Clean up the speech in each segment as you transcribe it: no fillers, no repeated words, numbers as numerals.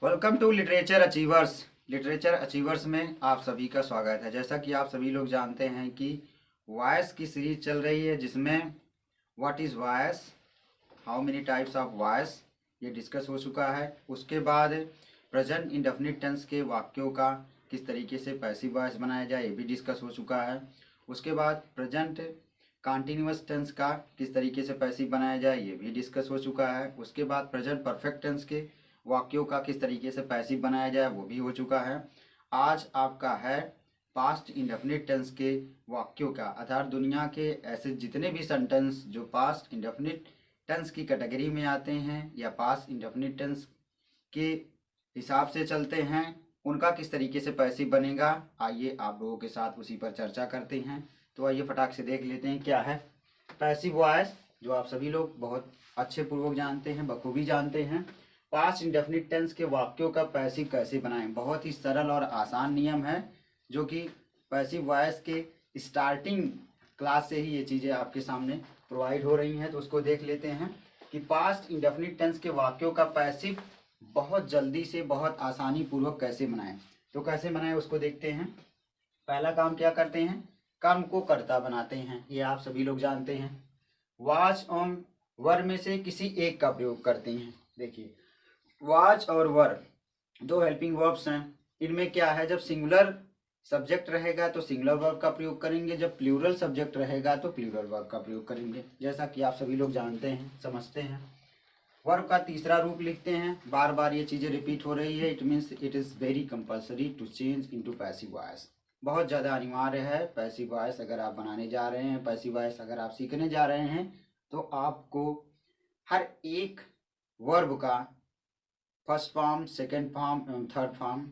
Welcome to literature achievers. Literature achievers में आप सभी का स्वागत है। जैसा कि आप सभी लोग जानते हैं कि वॉइस की सीरीज चल रही है, जिसमें what is voice, how many types of voice, ये डिस्कस हो चुका है। उसके बाद प्रेजेंट इंडेफिनिट टेंस के वाक्यों का किस तरीके से पैसिव वॉइस बनाया जाए, ये भी डिस्कस हो चुका है। उसके बाद प्रेजेंट कॉन्टिन्यूअस टेंस का किस तरीके से पैसिव बनाया जाए, ये भी डिस्कस हो चुका है। उसके बाद प्रेजेंट परफेक्ट टेंस के वाक्यों का किस तरीके से पैसिव बनाया जाए, वो भी हो चुका है। आज आपका है पास्ट इंडेफिनिट टेंस के वाक्यों का, अर्थात दुनिया के ऐसे जितने भी सेंटेंस जो पास्ट इंडेफिनिट टेंस की कैटेगरी में आते हैं या पास्ट इंडेफिनिट टेंस के हिसाब से चलते हैं, उनका किस तरीके से पैसिव बनेगा। आइए आप लोगों के साथ उसी पर चर्चा करते हैं। तो आइए फटाक से देख लेते हैं क्या है पैसिव वॉइस, जो आप सभी लोग बहुत अच्छे पूर्वक जानते हैं, बखूबी जानते हैं। पास्ट इंडेफिनिट टेंस के वाक्यों का पैसिव कैसे बनाएं, बहुत ही सरल और आसान नियम है, जो कि पैसिव वॉइस के स्टार्टिंग क्लास से ही ये चीज़ें आपके सामने प्रोवाइड हो रही हैं। तो उसको देख लेते हैं कि पास्ट इंडेफिनिट टेंस के वाक्यों का पैसिव बहुत जल्दी से बहुत आसानी पूर्वक कैसे बनाएं। तो कैसे बनाएं उसको देखते हैं। पहला काम क्या करते हैं, कर्म को कर्ता बनाते हैं, ये आप सभी लोग जानते हैं। वाच और वर में से किसी एक का प्रयोग करते हैं। देखिए, वाच और वर दो हेल्पिंग वर्ब्स हैं। इनमें क्या है, जब सिंगुलर सब्जेक्ट रहेगा तो सिंगुलर वर्ब का प्रयोग करेंगे, जब प्लूरल सब्जेक्ट रहेगा तो प्लूरल वर्ब का प्रयोग करेंगे, जैसा कि आप सभी लोग जानते हैं, समझते हैं। वर्ब का तीसरा रूप लिखते हैं। बार बार ये चीज़ें रिपीट हो रही है। It means it is very compulsory to change into passive voice. बहुत ज़्यादा अनिवार्य है पैसिव वॉइस अगर आप बनाने जा रहे हैं, पैसिव वॉइस अगर आप सीखने जा रहे हैं, तो आपको हर एक वर्ब का फर्स्ट फॉर्म, सेकेंड फॉर्म एवं थर्ड फॉर्म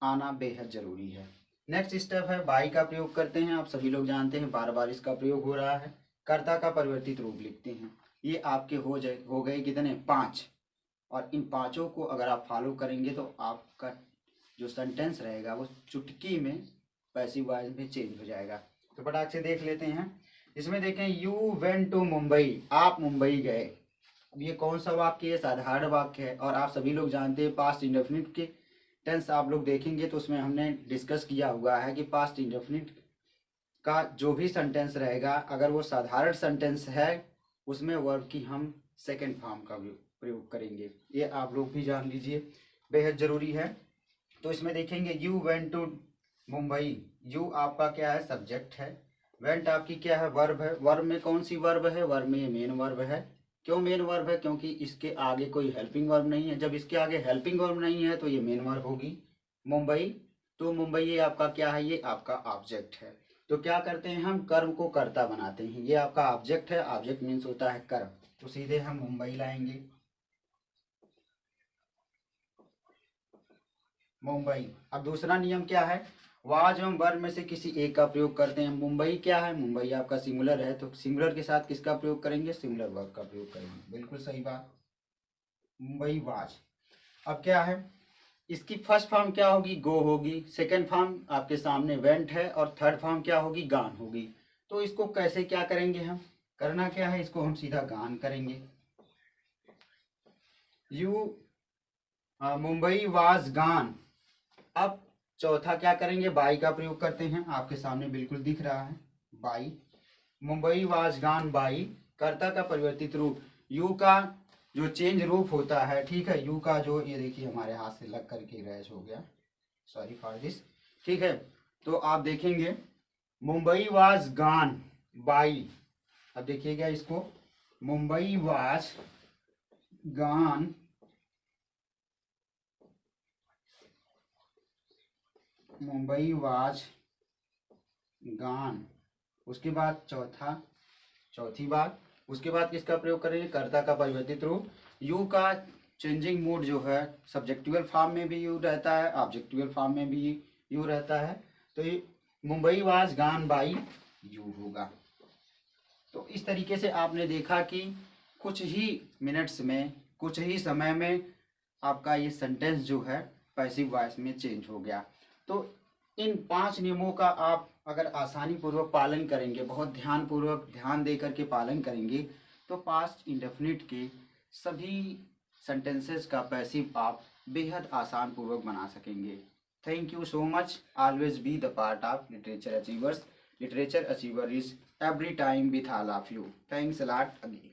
आना बेहद ज़रूरी है। नेक्स्ट स्टेप है बाई का प्रयोग करते हैं। आप सभी लोग जानते हैं, बार बार इसका प्रयोग हो रहा है। कर्ता का परिवर्तित रूप लिखते हैं। ये आपके हो गए कितने, 5। और इन पांचों को अगर आप फॉलो करेंगे तो आपका जो सेंटेंस रहेगा वो चुटकी में पैसिव वॉइस में चेंज हो जाएगा। तो फटाक से देख लेते हैं। इसमें देखें, यू वेंट टू मुंबई, आप मुंबई गए। अब ये कौन सा वाक्य है, साधारण वाक्य है। और आप सभी लोग जानते हैं पास्ट इंडेफिनिट के टेंस आप लोग देखेंगे तो उसमें हमने डिस्कस किया हुआ है कि पास्ट इंडेफिनिट का जो भी सेंटेंस रहेगा, अगर वो साधारण सेंटेंस है, उसमें वर्ब की हम सेकेंड फॉर्म का प्रयोग करेंगे। ये आप लोग भी जान लीजिए, बेहद ज़रूरी है। तो इसमें देखेंगे, you went to Mumbai, you आपका क्या है, सब्जेक्ट है। वेंट आपकी क्या है, वर्ब है। वर्ब में कौन सी वर्ब है, वर्ब में ये मेन वर्ब है। क्यों मेन वर्ब है, क्योंकि इसके आगे कोई हेल्पिंग वर्ब नहीं है। जब इसके आगे हेल्पिंग वर्ब नहीं है तो ये मेन वर्ब होगी। मुंबई, तो मुंबई ये आपका क्या है, ये आपका ऑब्जेक्ट है। तो क्या करते हैं, हम कर्म को कर्ता बनाते हैं। ये आपका ऑब्जेक्ट है, ऑब्जेक्ट मीन्स होता है कर्म, तो सीधे हम मुंबई लाएंगे, मुंबई। अब दूसरा नियम क्या है, वाज एवं वर्ब में से किसी एक का प्रयोग करते हैं। मुंबई क्या है, मुंबई आपका सिंगुलर है, तो सिंगुलर के साथ किसका प्रयोग करेंगे, सिंगुलर वर्ब का प्रयोग करेंगे। बिल्कुल सही बात, मुंबई वाज। अब क्या है, इसकी फर्स्ट फॉर्म क्या होगी, गो होगी। सेकेंड फॉर्म आपके सामने वेंट है, और थर्ड फॉर्म क्या होगी, गान होगी। तो इसको कैसे क्या करेंगे, हम करना क्या है, इसको हम सीधा गान करेंगे। यू मुंबई वाज गान। अब चौथा क्या करेंगे, बाई का प्रयोग करते हैं। आपके सामने बिल्कुल दिख रहा है, बाई। मुंबई वाज गान बाई, कर्ता का परिवर्तित रूप। यू का जो चेंज रूप होता है, ठीक है, यू का जो, ये देखिए हमारे हाथ से लग करके रैश हो गया, सॉरी फॉर दिस, ठीक है। तो आप देखेंगे, मुंबई वाज गान बाई। अब देखिएगा इसको, मुंबई वाज गान, मुंबई वाज गान। उसके बाद चौथी बात, उसके बाद किसका प्रयोग करेंगे, कर्ता का परिवर्तित रूप। यू का चेंजिंग मूड जो है, सब्जेक्टिवल फॉर्म में भी यू रहता है, ऑब्जेक्टिवल फॉर्म में भी यू रहता है। तो ये मुंबई वाज गान बाई यू होगा। तो इस तरीके से आपने देखा कि कुछ ही मिनट्स में, कुछ ही समय में आपका ये सेंटेंस जो है पैसिव वॉइस में चेंज हो गया। तो इन 5 नियमों का आप अगर आसानी पूर्वक पालन करेंगे, बहुत ध्यान पूर्वक ध्यान दे करके पालन करेंगे, तो पास्ट इंडेफिनिट के सभी सेंटेंसेस का पैसिव आप बेहद आसान पूर्वक बना सकेंगे। Thank you so much. Always be the part of literature achievers. Literature achiever is every time with all of you. Thanks a lot again.